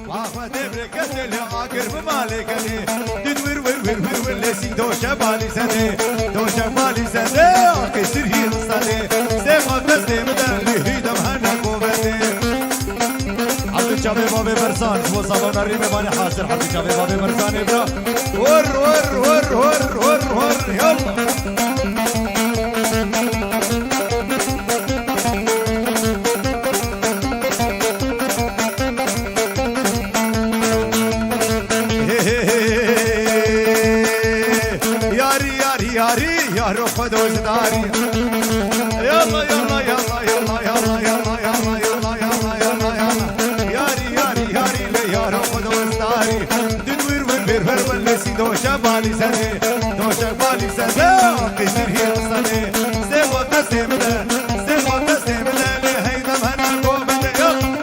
واخذ بركتي لعاقر بمالكني تدور ور لسي دوشه بالي سنه دوشه بالي سنه كسر هي صلي سيما بس مدلي هيدم هنا قوتي عبد الجابر بابي برسان هو صابون الريم باني حاضر عبد الجابر بابي برسان ابرا ور يلا يا روح فدوس داري يلا يلا يلا يلا يلا يلا يلا يلا يلا يلا يلا ياري لي يا روح فدوس داري تدوير ور ولسي دوشه بالي سنه دوشه بالي سنه كسر هي صنه سيوا تسمله لي هيدا مهنا قومه يلا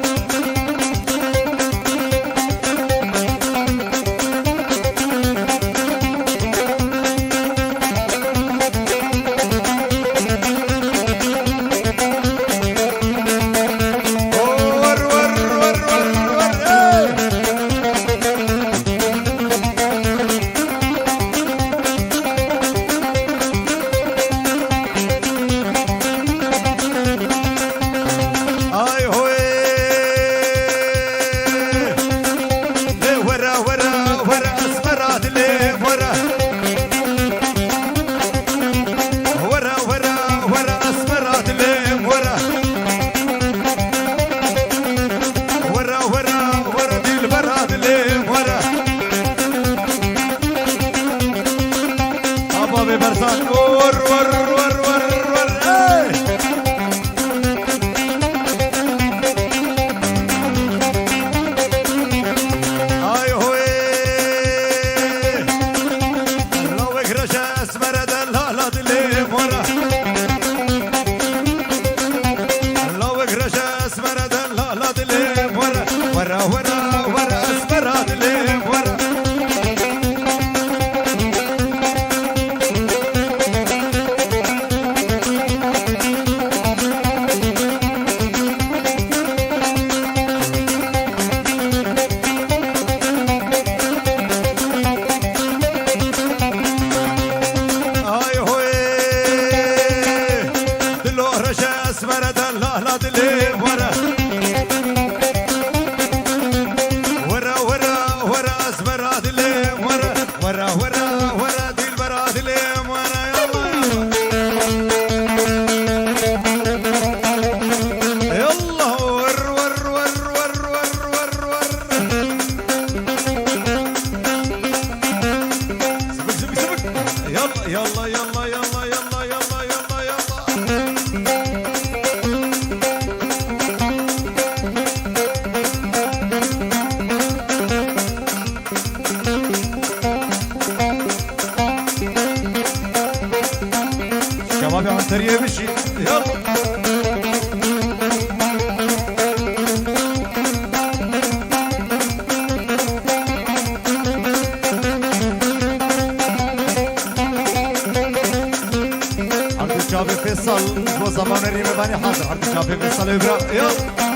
شافي فيصل وزمان الريم باني حاضر عبد شافي فيصل ابرا يلا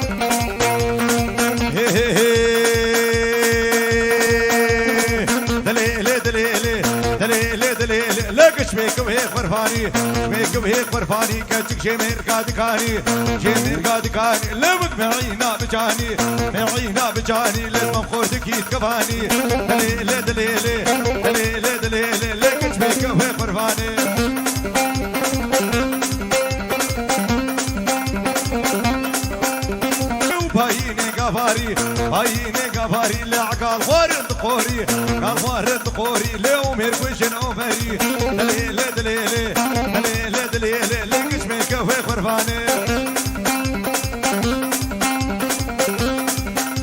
دليل لقش بيكم هيك برفاني كاتك جمير قادكاني لمك معينا بجاني لازم مخورتك يتكفاني دليل لقش بيكم هيك برفاني باينه قفاري لعقال وارد قوري لو ميركوشن اوفري دليل لقش من كوي خرفاني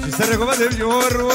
جسرقوا بدي ور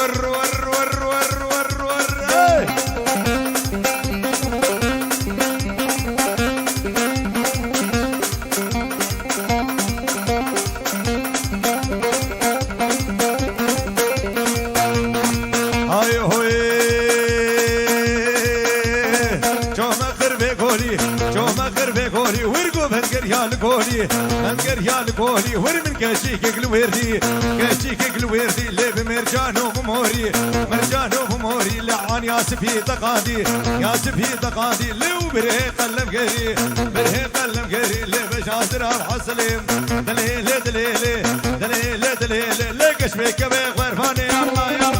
جو مخر بقولي ورقو بنقر يا القولي ورمن كاشيك الوردي كاشيك الوردي اللي بمرجان وبموري مرجان وبموري لعان يا سفي تقادي يا سفي تقادي اللي وبره قلم غيري بره قلم غيري اللي بشاطر الحسلم دليل دليل دليل دليل لقش بك بغرفاني الله يا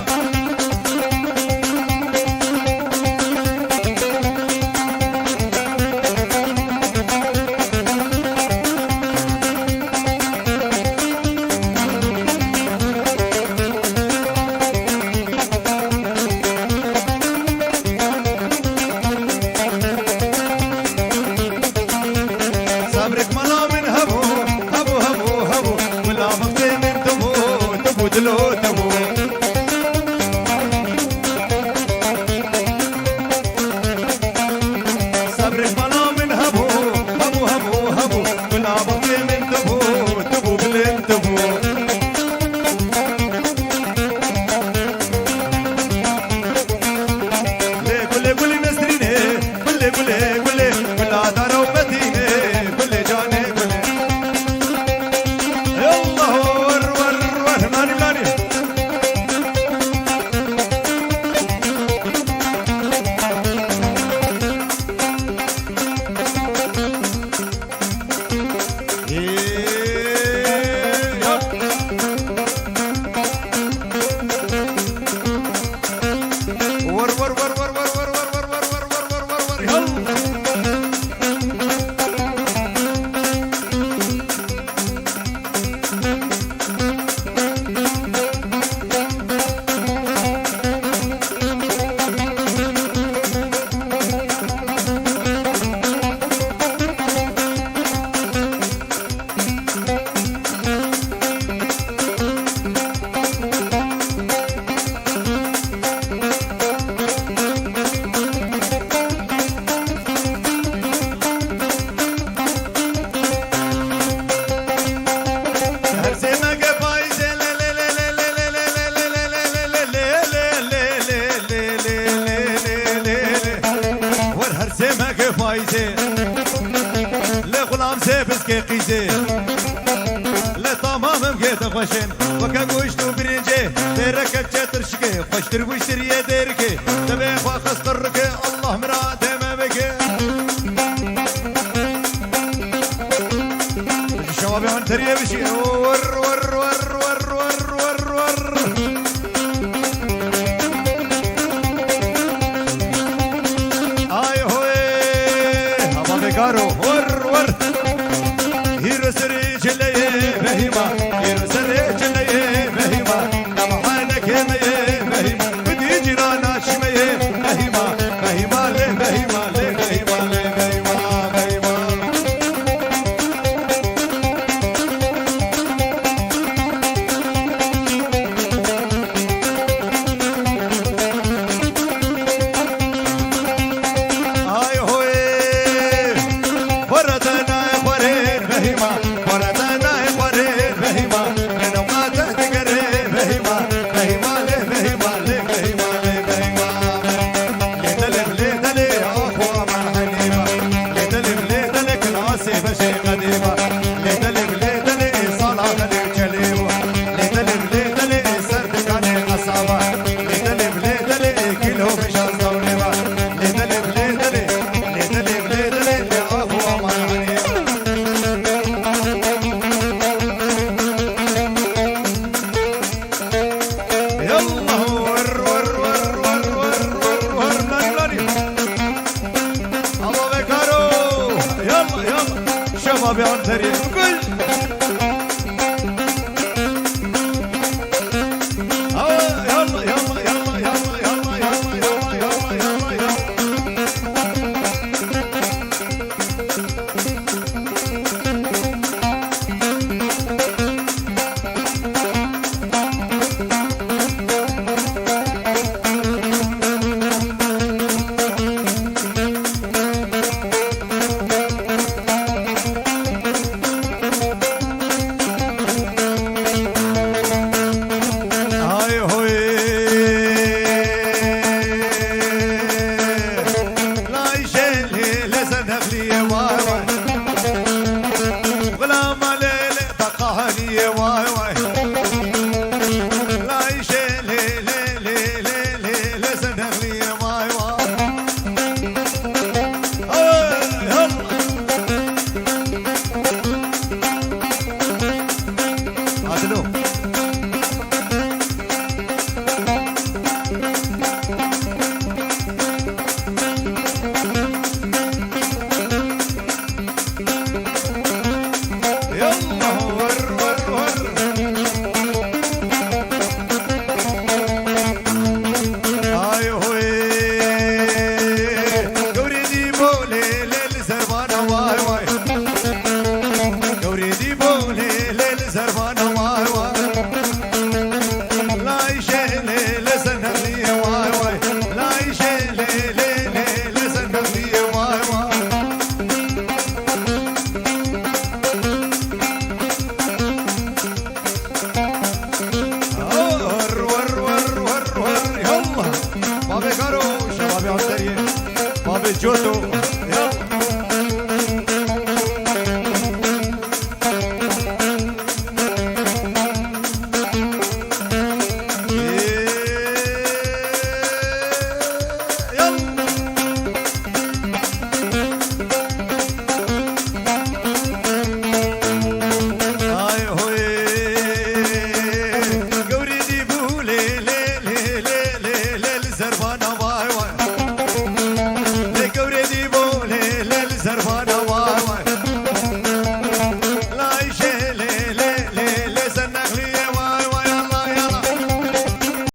وكا گوشت و برنجه درکت چتر شکه خوشتر بوشتر یه درکه